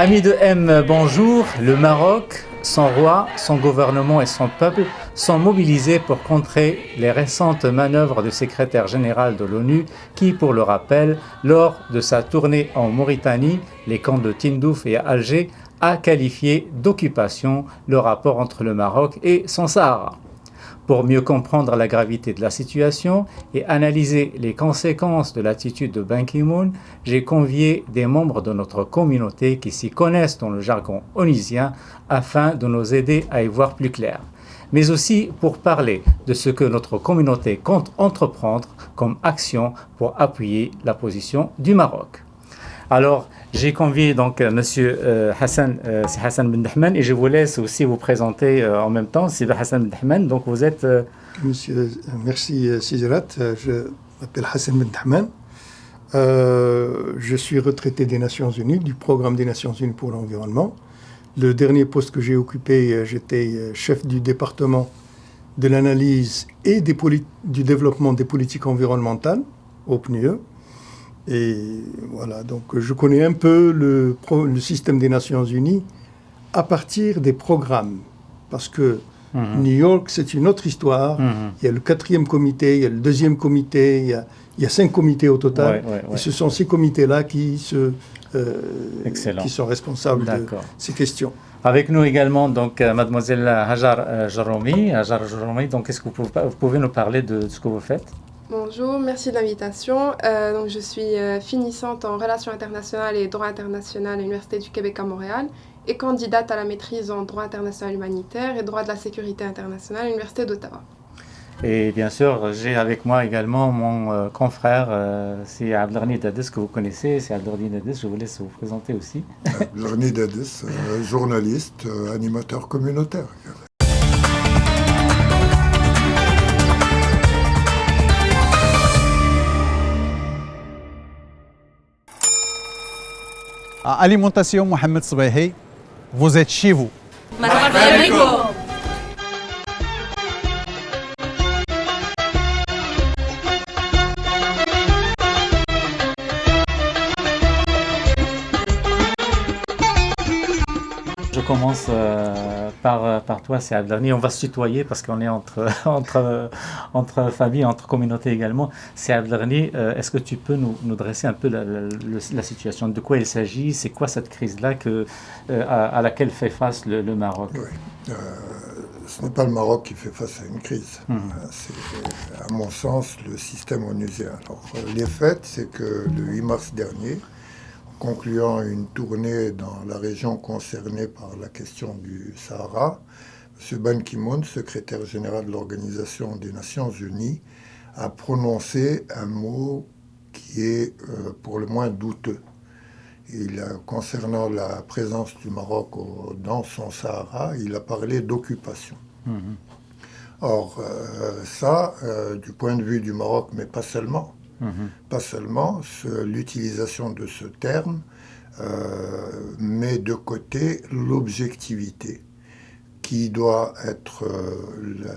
Amis de M, bonjour. Le Maroc, son roi, son gouvernement et son peuple sont mobilisés pour contrer les récentes manœuvres du secrétaire général de l'ONU qui, pour le rappel, lors de sa tournée en Mauritanie, les camps de Tindouf et Alger, a qualifié d'occupation le rapport entre le Maroc et son Sahara. Pour mieux comprendre la gravité de la situation et analyser les conséquences de l'attitude de Ban Ki-moon, j'ai convié des membres de notre communauté qui s'y connaissent dans le jargon onusien afin de nous aider à y voir plus clair. Mais aussi pour parler de ce que notre communauté compte entreprendre comme action pour appuyer la position du Maroc. Alors, j'ai convié donc Monsieur Hassan Ben Dahman et je vous laisse aussi vous présenter en même temps. C'est Hassan Ben Dahman, donc vous êtes... Merci Sidirat, je m'appelle Hassan Ben Dahman. Je suis retraité des Nations Unies, du programme des Nations Unies pour l'environnement. Le dernier poste que j'ai occupé, j'étais chef du département de l'analyse et du développement des politiques environnementales au PNUE. Et voilà, donc je connais un peu le système des Nations Unies à partir des programmes. Parce que New York, c'est une autre histoire. Il y a le 4e comité, il y a le 2e comité, il y a 5 comités au total. Et ce sont ces comités-là qui sont responsables de ces questions. Avec nous également, donc, mademoiselle Hajar Jahromi. Hajar Jahromi, donc, est-ce que vous pouvez nous parler de ce que vous faites ? Bonjour, merci de l'invitation. Donc, je suis finissante en relations internationales et droit international à l'Université du Québec à Montréal et candidate à la maîtrise en droit international humanitaire et droit de la sécurité internationale à l'Université d'Ottawa. Et bien sûr, j'ai avec moi également mon confrère, c'est Abdelghani Dadis que vous connaissez. C'est Abdelghani Dadis, je vous laisse vous présenter aussi. Abdelghani Dadis, journaliste, animateur communautaire. Alimentation Mohamed Sbehi, vous êtes chez vous. Je commence par toi, c'est Abdelghani. On va se tutoyer parce qu'on est entre famille, entre communautés également. C'est Abdelghani, est-ce que tu peux nous dresser un peu la situation? De quoi il s'agit? C'est quoi cette crise-là à laquelle fait face le Maroc? Oui. Ce n'est pas le Maroc qui fait face à une crise. C'est, à mon sens, le système onusien. Alors, les faits, c'est que le 8 mars dernier, concluant une tournée dans la région concernée par la question du Sahara, M. Ban Ki-moon, secrétaire général de l'Organisation des Nations Unies, a prononcé un mot qui est pour le moins douteux. Concernant la présence du Maroc dans son Sahara, il a parlé d'occupation. Or, du point de vue du Maroc, mais pas seulement, l'utilisation de ce terme met de côté l'objectivité qui doit être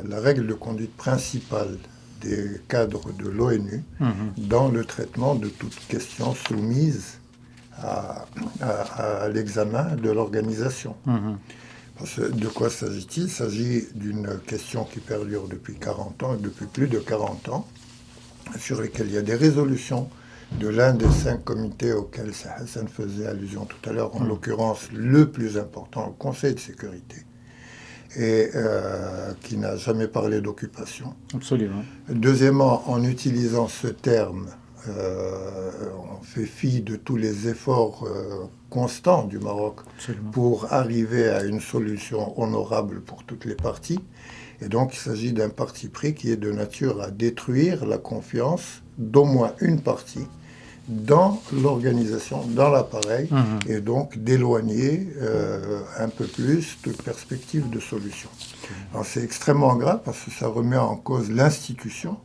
la règle de conduite principale des cadres de l'ONU dans le traitement de toute question soumise à l'examen de l'organisation. De quoi s'agit-il? Il s'agit d'une question qui perdure depuis 40 ans, et depuis plus de 40 ans, sur lesquels il y a des résolutions de l'un des 5 comités auxquels Hassan faisait allusion tout à l'heure, en l'occurrence le plus important, le Conseil de sécurité, et qui n'a jamais parlé d'occupation. Absolument. Deuxièmement, en utilisant ce terme, on fait fi de tous les efforts constants du Maroc pour arriver à une solution honorable pour toutes les parties. Et donc, il s'agit d'un parti pris qui est de nature à détruire la confiance d'au moins une partie dans l'organisation, dans l'appareil, et donc d'éloigner un peu plus toute perspective de solution. Alors, c'est extrêmement grave parce que ça remet en cause l'institution.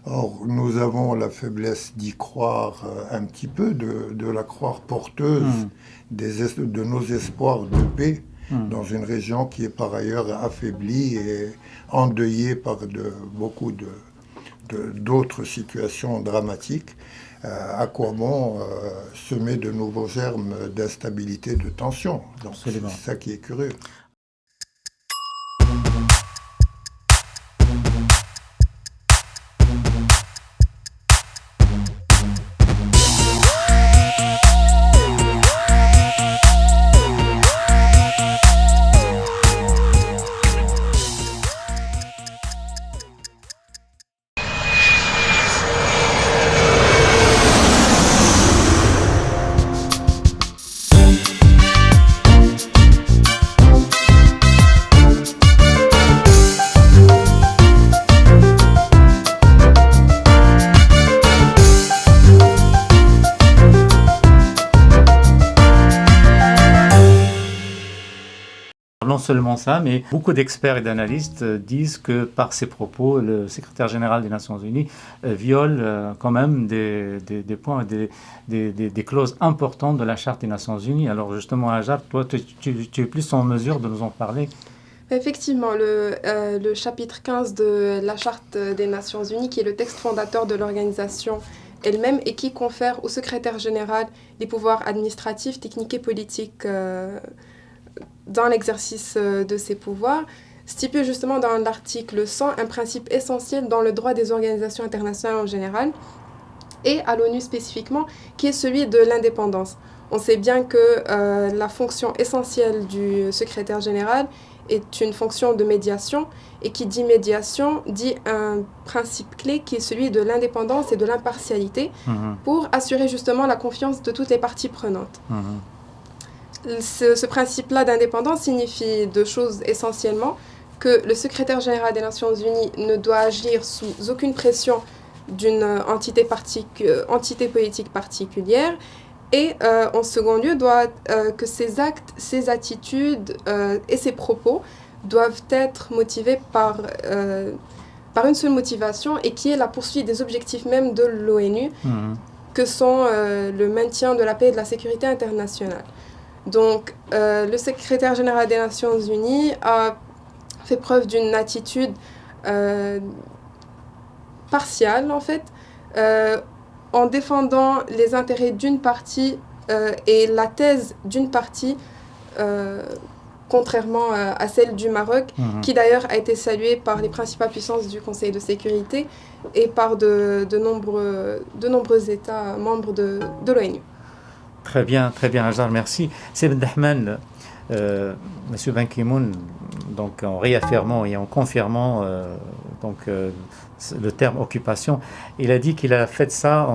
Or, nous avons la faiblesse d'y croire un petit peu, de la croire porteuse de nos espoirs de paix dans une région qui est par ailleurs affaiblie et endeuillée par beaucoup d'autres situations dramatiques. à quoi bon semer de nouveaux germes d'instabilité, de tension. Donc c'est ça qui est curieux. Non seulement ça, mais beaucoup d'experts et d'analystes disent que par ses propos, le secrétaire général des Nations Unies viole quand même des points, des clauses importantes de la Charte des Nations Unies. Alors justement, Hajar, toi, tu es plus en mesure de nous en parler. Effectivement, le chapitre 15 de la Charte des Nations Unies, qui est le texte fondateur de l'organisation elle-même et qui confère au secrétaire général les pouvoirs administratifs, techniques et politiques dans l'exercice de ses pouvoirs, stipule justement dans l'article 100 un principe essentiel dans le droit des organisations internationales en général et à l'ONU spécifiquement, qui est celui de l'indépendance. On sait bien que la fonction essentielle du secrétaire général est une fonction de médiation, et qui dit médiation dit un principe clé qui est celui de l'indépendance et de l'impartialité pour assurer justement la confiance de toutes les parties prenantes. Ce principe-là d'indépendance signifie deux choses essentiellement, que le secrétaire général des Nations Unies ne doit agir sous aucune pression d'une entité politique particulière, et en second lieu, que ses actes, ses attitudes et ses propos doivent être motivés par une seule motivation, et qui est la poursuite des objectifs même de l'ONU, que sont le maintien de la paix et de la sécurité internationale. Donc, le secrétaire général des Nations Unies a fait preuve d'une attitude partiale, en fait, en défendant les intérêts d'une partie et la thèse d'une partie, contrairement à celle du Maroc, qui d'ailleurs a été saluée par les principales puissances du Conseil de sécurité et par de nombreux États membres de l'ONU. Très bien, Hajar, merci. C'est Abdelrahman, M. Ban Ki-moon, donc en réaffirmant et en confirmant le terme occupation, il a dit qu'il a fait ça,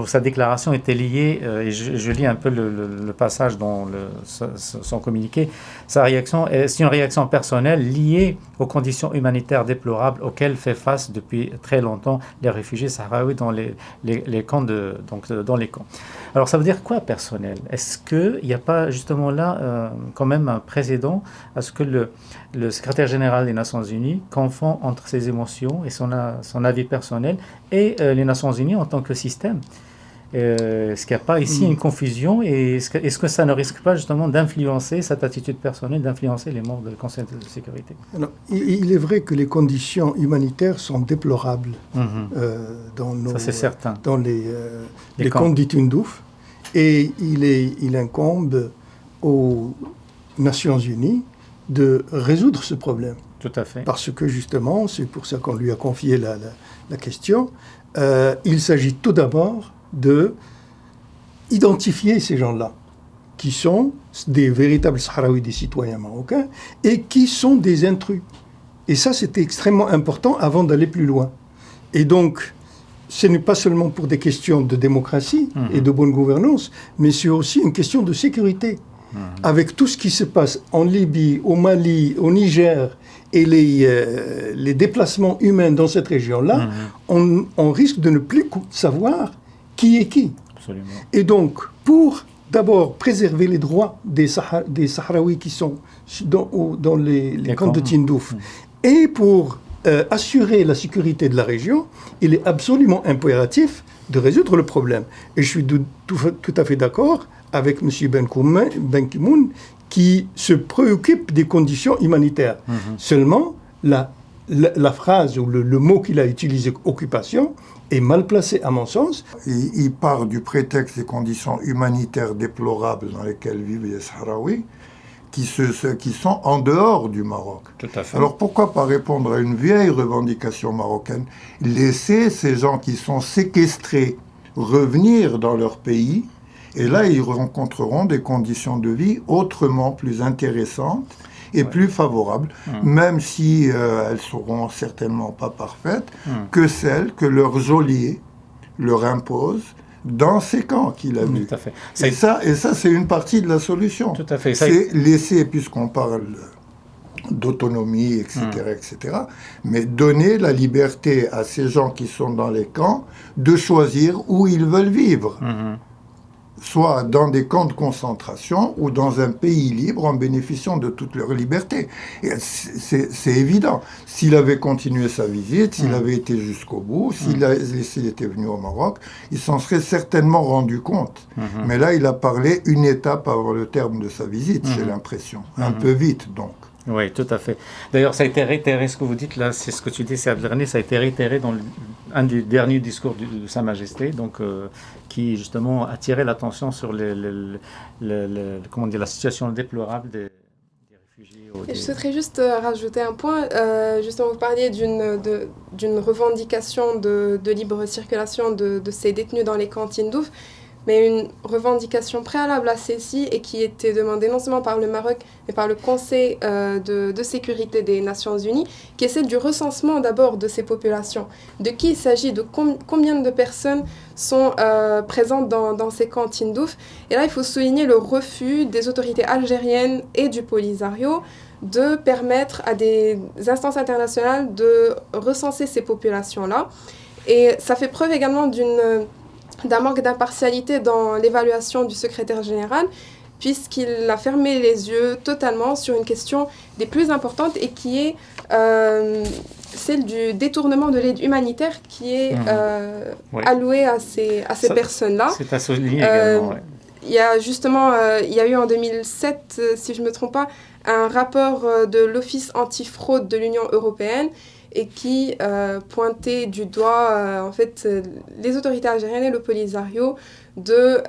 sa déclaration était liée, et je lis un peu le passage dans son communiqué, sa réaction, c'est une réaction personnelle liée aux conditions humanitaires déplorables auxquelles fait face depuis très longtemps les réfugiés sahraouis dans les camps dans les camps. Alors ça veut dire quoi personnel? Est-ce qu'il n'y a pas justement là quand même un précédent à ce que le secrétaire général des Nations Unies confond entre ses émotions et son avis personnel et les Nations Unies en tant que système? Est-ce qu'il n'y a pas ici une confusion, et est-ce que ça ne risque pas justement d'influencer cette attitude personnelle, d'influencer les membres du Conseil de sécurité? Alors, il est vrai que les conditions humanitaires sont déplorables dans les camps de Tindouf, et il incombe aux Nations Unies de résoudre ce problème. Tout à fait. Parce que justement, c'est pour ça qu'on lui a confié la question, il s'agit tout d'abord de identifier ces gens-là, qui sont des véritables Sahraouis, des citoyens marocains, et qui sont des intrus. Et ça, c'était extrêmement important avant d'aller plus loin. Et donc, ce n'est pas seulement pour des questions de démocratie et de bonne gouvernance, mais c'est aussi une question de sécurité. Avec tout ce qui se passe en Libye, au Mali, au Niger, et les déplacements humains dans cette région-là, on risque de ne plus savoir qui est qui. Absolument. Et donc, pour d'abord préserver les droits des Sahraouis qui sont dans les camps de Tindouf, et pour assurer la sécurité de la région, il est absolument impératif de résoudre le problème. Et je suis tout à fait d'accord avec M. Ban Ki-moon, qui se préoccupe des conditions humanitaires. Seulement, la phrase ou le mot qu'il a utilisé, occupation, est mal placé à mon sens. Il part du prétexte des conditions humanitaires déplorables dans lesquelles vivent les Sahraouis, qui sont en dehors du Maroc. Tout à fait. Alors pourquoi pas répondre à une vieille revendication marocaine, laisser ces gens qui sont séquestrés revenir dans leur pays, et là ils rencontreront des conditions de vie autrement plus intéressantes et plus favorables, même si elles seront certainement pas parfaites, que celles que leurs geôliers leur imposent dans ces camps qu'il a vus. Tout à fait. Et ça, c'est une partie de la solution. Tout à fait. C'est laisser, puisqu'on parle d'autonomie, etc., etc., mais donner la liberté à ces gens qui sont dans les camps de choisir où ils veulent vivre. Soit dans des camps de concentration ou dans un pays libre en bénéficiant de toute leur liberté. Et c'est évident. S'il avait continué sa visite, s'il avait été jusqu'au bout, s'il était venu au Maroc, il s'en serait certainement rendu compte. Mais là, il a parlé une étape avant le terme de sa visite, j'ai l'impression. Un peu vite, donc. Oui, tout à fait. D'ailleurs, ça a été réitéré, ce que vous dites là, c'est ce que tu dis, c'est Abdelghani, ça a été réitéré dans un des derniers discours de Sa Majesté, donc, qui justement attirait l'attention sur comment dire, la situation déplorable des réfugiés. Et je souhaiterais juste rajouter un point. Justement, vous parliez d'une revendication de libre circulation de ces détenus dans les camps Tindouf, mais une revendication préalable à celle-ci et qui était demandée non seulement par le Maroc, mais par le Conseil de sécurité des Nations Unies, qui est celle du recensement d'abord de ces populations. De qui il s'agit, de combien de personnes sont présentes dans ces camps Tindouf. Et là, il faut souligner le refus des autorités algériennes et du Polisario de permettre à des instances internationales de recenser ces populations-là. Et ça fait preuve également d'un manque d'impartialité dans l'évaluation du secrétaire général, puisqu'il a fermé les yeux totalement sur une question des plus importantes et qui est celle du détournement de l'aide humanitaire qui est allouée à ces personnes-là. C'est à souligner également, Il y a justement, il y a eu en 2007, si je ne me trompe pas, un rapport de l'Office antifraude de l'Union européenne et qui pointait du doigt en fait les autorités algériennes et le Polisario de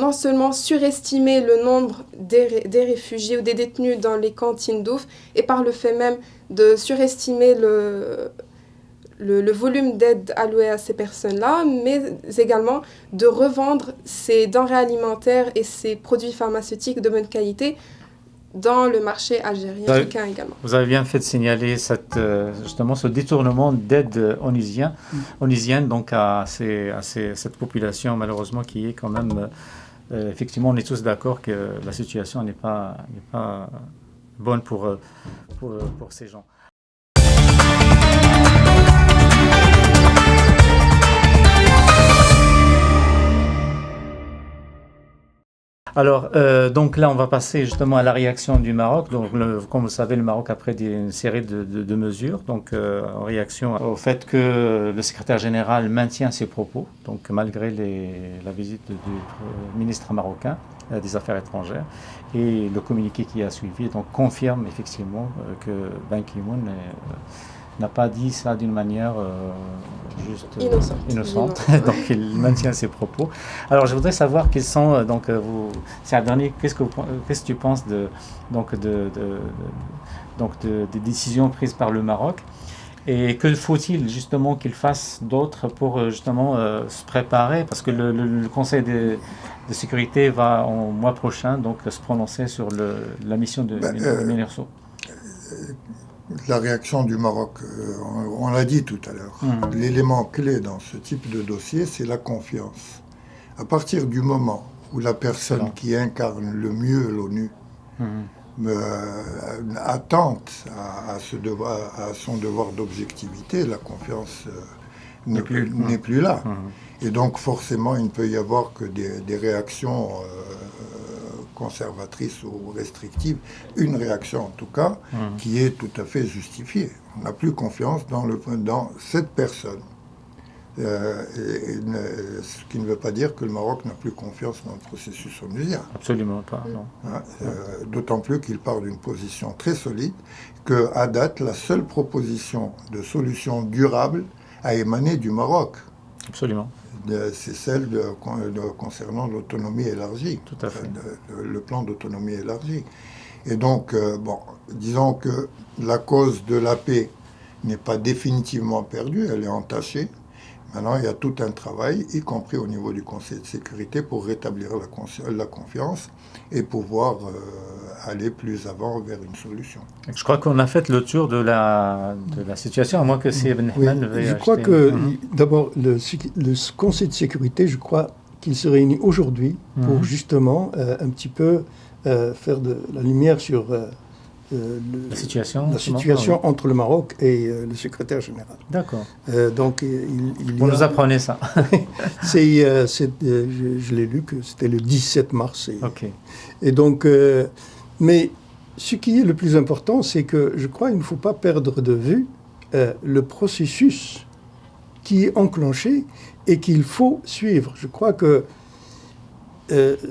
non seulement surestimer le nombre des réfugiés ou des détenus dans les camps Tindouf et par le fait même de surestimer le volume d'aide allouée à ces personnes-là, mais également de revendre ces denrées alimentaires et ces produits pharmaceutiques de bonne qualité dans le marché algérien, africain également. Vous avez bien fait de signaler justement ce détournement d'aide onusienne donc à cette population malheureusement qui est quand même, effectivement on est tous d'accord que la situation n'est pas bonne pour ces gens. Alors, donc là, on va passer justement à la réaction du Maroc. Donc, comme vous savez, le Maroc a pris une série de mesures, donc en réaction au fait que le secrétaire général maintient ses propos, donc malgré la visite du ministre marocain des Affaires étrangères, et le communiqué qui a suivi, donc confirme effectivement que Ban Ki-moon n'a pas dit ça d'une manière juste innocente. Donc il maintient ses propos. Alors je voudrais savoir quels sont donc c'est un dernier. Qu'est-ce que tu penses des décisions prises par le Maroc et que faut-il justement qu'il fasse d'autres pour justement se préparer parce que le Conseil de sécurité va en mois prochain donc se prononcer sur la mission de MINURSO. La réaction du Maroc, on l'a dit tout à l'heure, l'élément clé dans ce type de dossier, c'est la confiance. À partir du moment où la personne qui incarne le mieux l'ONU attente à son devoir d'objectivité, la confiance n'est plus là. Et donc forcément, il ne peut y avoir que des réactions conservatrice ou restrictive, une réaction en tout cas, qui est tout à fait justifiée. On n'a plus confiance dans cette personne. Ce qui ne veut pas dire que le Maroc n'a plus confiance dans le processus onusien. Absolument pas, non. D'autant plus qu'il part d'une position très solide, qu'à date, la seule proposition de solution durable a émané du Maroc. Absolument. C'est celle concernant l'autonomie élargie. Tout à fait. Le plan d'autonomie élargie. Et donc, disons que la cause de la paix n'est pas définitivement perdue, elle est entachée. Maintenant, il y a tout un travail, y compris au niveau du Conseil de sécurité, pour rétablir la confiance et pouvoir aller plus avant vers une solution. Je crois qu'on a fait le tour de la situation, à moins que si Ibn Hamad veuille je crois que, d'abord, le Conseil de sécurité, je crois qu'il se réunit aujourd'hui pour justement un petit peu faire de la lumière sur la situation entre le Maroc et le secrétaire général. D'accord. Donc, vous nous apprenez ça. Je l'ai lu que c'était le 17 mars. Et donc, mais ce qui est le plus important, c'est que je crois qu'il ne faut pas perdre de vue le processus qui est enclenché et qu'il faut suivre. Je crois que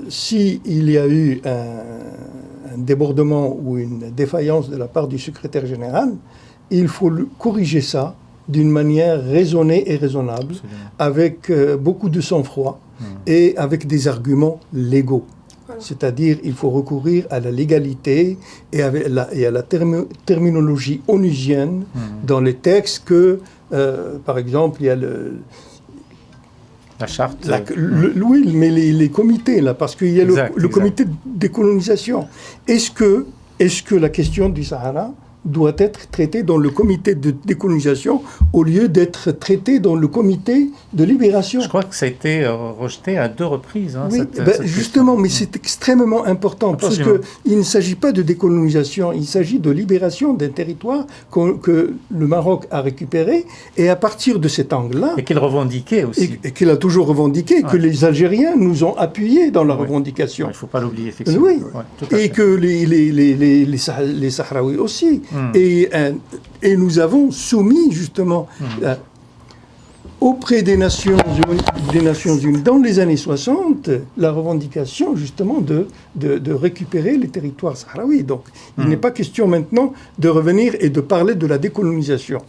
s'il y a eu un débordement ou une défaillance de la part du secrétaire général, il faut corriger ça d'une manière raisonnée et raisonnable, avec beaucoup de sang-froid et avec des arguments légaux. Voilà. C'est-à-dire il faut recourir à la légalité et à la terminologie onusienne dans les textes que, par exemple, il y a la charte. Oui, mais les comités, là, parce qu'il y a le comité de décolonisation. Est-ce que la question du Sahara doit être traitée dans le comité de décolonisation au lieu d'être traitée dans le comité de libération? Je crois que ça a été rejeté à 2 reprises. Oui, justement, mais c'est extrêmement important. Absolument. Parce qu'il ne s'agit pas de décolonisation, il s'agit de libération d'un territoire que le Maroc a récupéré, et à partir de cet angle-là... Et qu'il revendiquait aussi. Et qu'il a toujours revendiqué, que les Algériens nous ont appuyés dans la revendication. Il ne faut pas l'oublier, effectivement. Oui, et que les Sahraouis aussi. Et nous avons soumis justement auprès des Nations Unies dans les années 60 la revendication justement de récupérer les territoires sahraouis. Donc il n'est pas question maintenant de revenir et de parler de la décolonisation.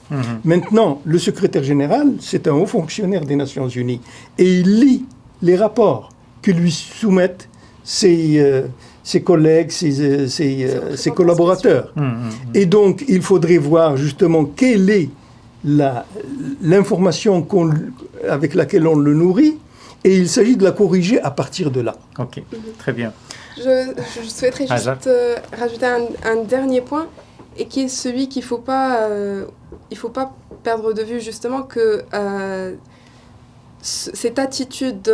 Maintenant, le secrétaire général, c'est un haut fonctionnaire des Nations Unies et il lit les rapports que lui soumettent ses collègues, ses collaborateurs. Et donc, il faudrait voir justement quelle est l'information avec laquelle on le nourrit, et il s'agit de la corriger à partir de là. Ok, très bien. Je souhaiterais juste rajouter un dernier point, et qui est celui qu'il ne faut pas perdre de vue, justement, que cette attitude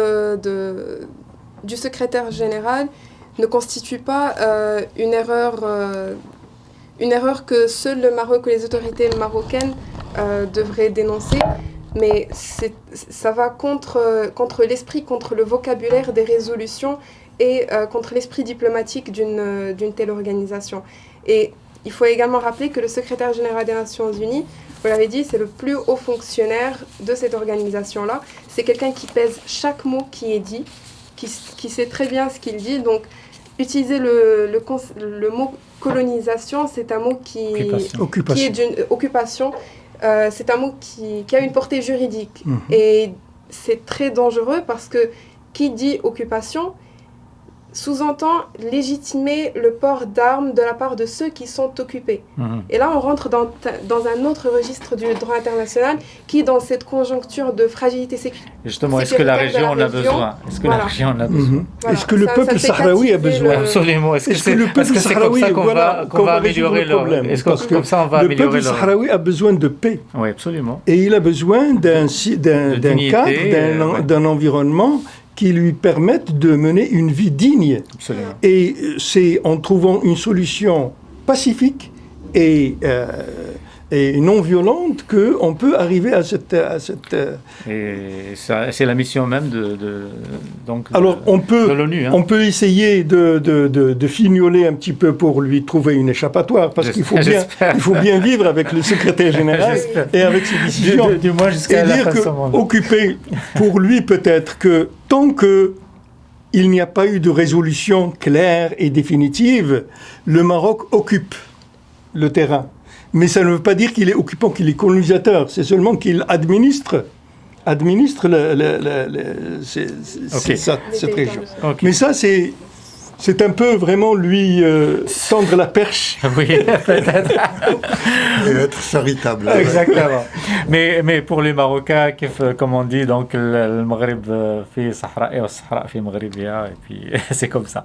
du secrétaire général ne constitue pas une erreur que seul le Maroc ou les autorités marocaines devraient dénoncer, mais ça va contre l'esprit, contre le vocabulaire des résolutions et contre l'esprit diplomatique d'une telle organisation. Et il faut également rappeler que le secrétaire général des Nations Unies, vous l'avez dit, c'est le plus haut fonctionnaire de cette organisation-là. C'est quelqu'un qui pèse chaque mot qui est dit, qui sait très bien ce qu'il dit. Donc, utiliser le mot colonisation, c'est un mot qui est d'une occupation. C'est un mot qui a une portée juridique. Et c'est très dangereux parce que qui dit occupation sous-entend légitimer le port d'armes de la part de ceux qui sont occupés. Et là, on rentre dans un autre registre du droit international qui, dans cette conjoncture de fragilité sécuritaire... Justement, est-ce que la région en a besoin? Est-ce que le peuple sahraoui a besoin? Absolument. Est-ce que le peuple sahraoui qu'on va améliorer le problème? Est-ce que comme ça, on va améliorer le peuple sahraoui a besoin de paix. Oui, absolument. Et il a besoin d'un cadre, d'un environnement qui lui permettent de mener une vie digne. Absolument. Et c'est en trouvant une solution pacifique et non violente qu'on peut arriver à cette... Et c'est la mission même de l'ONU. On peut essayer de fignoler un petit peu pour lui trouver une échappatoire, parce qu'il faut bien vivre avec le secrétaire général et avec ses décisions. Du moins jusqu'à la fin de son mandat. Occuper pour lui peut-être que tant qu'il n'y a pas eu de résolution claire et définitive, le Maroc occupe le terrain. Mais ça ne veut pas dire qu'il est occupant, qu'il est colonisateur. C'est seulement qu'il administre cette région. Okay. Mais ça, c'est un peu vraiment lui tendre la perche. Oui, peut-être. Et être charitable. Exactement. Mais pour les Marocains, comme on dit, donc le Maghreb fait Sahara et le Sahara fait Maghrébia, et puis c'est comme ça.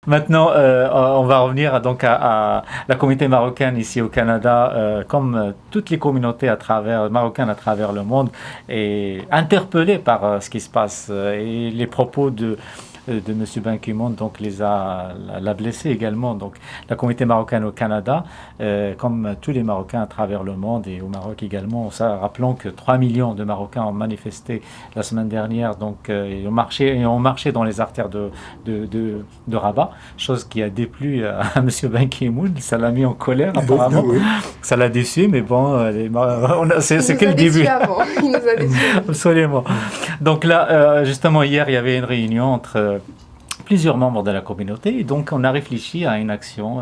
Maintenant, on va revenir donc à la communauté marocaine ici au Canada, comme toutes les communautés marocaines à travers le monde, est interpellée par ce qui se passe et les propos de M. Ban Ki-moon donc l'a blessé également. Donc la communauté marocaine au Canada, comme tous les Marocains à travers le monde et au Maroc également, rappelons que 3 millions de Marocains ont manifesté la semaine dernière, donc et ont marché dans les artères de Rabat, chose qui a déplu à M. Ban Ki-moon. Ça l'a mis en colère apparemment. Oui. Ça l'a déçu, mais bon, c'est que le début. Il nous a déçus. Absolument. Donc là, justement, hier, il y avait une réunion entre plusieurs membres de la communauté, et donc on a réfléchi à une action.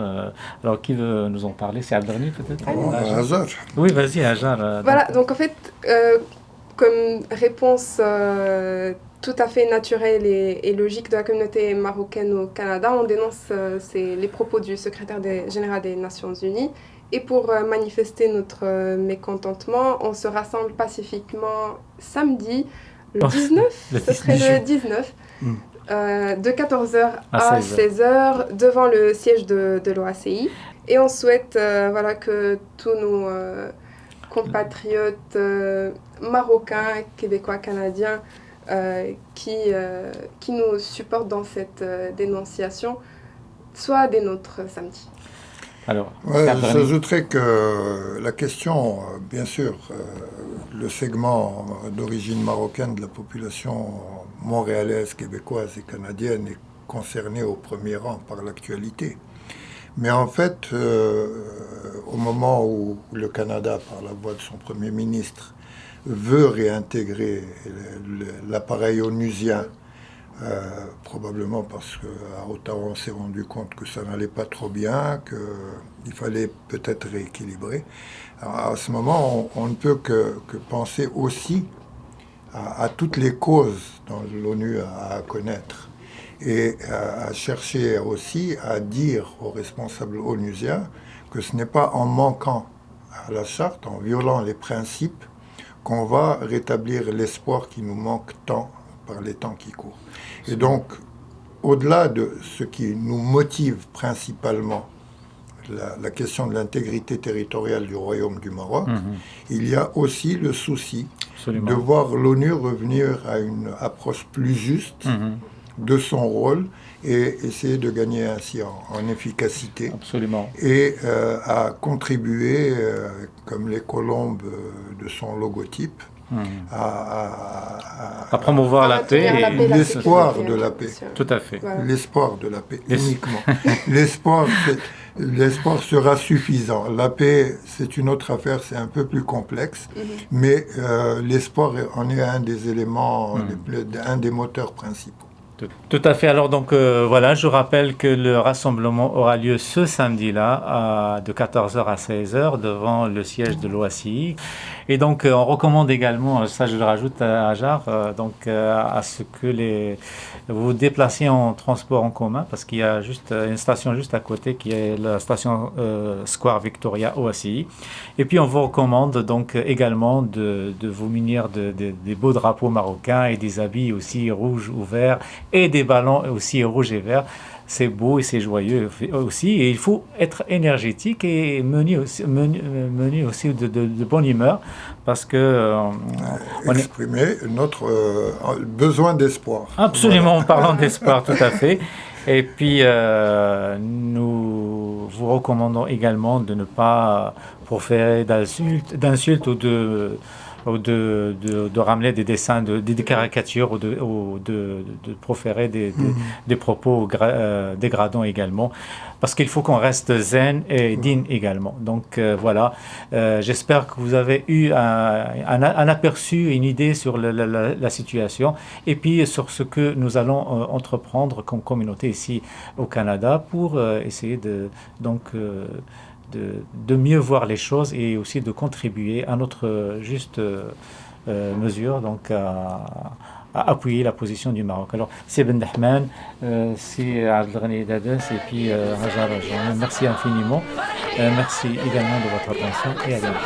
Alors, qui veut nous en parler? C'est Abdelrahim peut-être? Hajar. Oui, vas-y, Hajar. Voilà, donc en fait, comme réponse tout à fait naturelle et logique de la communauté marocaine au Canada, on dénonce les propos du secrétaire général des Nations Unies. Et pour manifester notre mécontentement, on se rassemble pacifiquement samedi, le 19, ce serait le 19, de 14h à 16h devant le siège de l'OACI. Et on souhaite que tous nos compatriotes marocains, québécois, canadiens qui nous supportent dans cette dénonciation soient des nôtres samedi. Alors, j'ajouterais que la question, bien sûr, le segment d'origine marocaine de la population montréalaise, québécoise et canadienne est concerné au premier rang par l'actualité. Mais en fait, au moment où le Canada, par la voix de son Premier ministre, veut réintégrer l'appareil onusien, probablement parce qu'à Ottawa, on s'est rendu compte que ça n'allait pas trop bien, qu'il fallait peut-être rééquilibrer. Alors, à ce moment, on ne peut que penser aussi à toutes les causes dont l'ONU a à connaître et à chercher aussi à dire aux responsables onusiens que ce n'est pas en manquant à la charte, en violant les principes, qu'on va rétablir l'espoir qui nous manque tant par les temps qui courent. Et donc, au-delà de ce qui nous motive principalement, la question de l'intégrité territoriale du Royaume du Maroc, il y a aussi le souci de voir l'ONU revenir à une approche plus juste de son rôle et essayer de gagner ainsi en efficacité. Absolument. Et à contribuer, comme les colombes de son logotype, à promouvoir la paix et l'espoir de la paix. Tout à fait. Voilà. L'espoir de la paix, uniquement. L'espoir sera suffisant. La paix, c'est une autre affaire, c'est un peu plus complexe, mais l'espoir en est un des éléments, un des moteurs principaux. Tout à fait. Alors donc voilà, je rappelle que le rassemblement aura lieu ce samedi-là de 14h à 16h devant le siège de l'OACI. Et donc on recommande également, ça je le rajoute à Hajar, à ce que vous vous déplaciez en transport en commun, parce qu'il y a juste une station juste à côté qui est la station Square Victoria OACI. Et puis on vous recommande donc également de vous munir des beaux drapeaux marocains et des habits aussi rouges ou verts, et des ballons aussi rouges et verts. c'est beau et c'est joyeux aussi. Et il faut être énergétique et mener aussi de bonne humeur parce que... exprimer notre besoin d'espoir. Absolument, en parlant d'espoir, tout à fait. Et puis, nous vous recommandons également de ne pas proférer d'insultes ou de ramener des dessins, des caricatures ou de proférer des propos dégradants également, parce qu'il faut qu'on reste zen et digne également. Donc voilà, j'espère que vous avez eu un aperçu, une idée sur la situation et puis sur ce que nous allons entreprendre comme communauté ici au Canada pour essayer de mieux voir les choses et aussi de contribuer à notre juste mesure, donc à appuyer la position du Maroc. Alors, c'est Ben Dahman, c'est Abdelghani Dades et puis Hajar Rajan. Merci infiniment. Merci également de votre attention et à bientôt.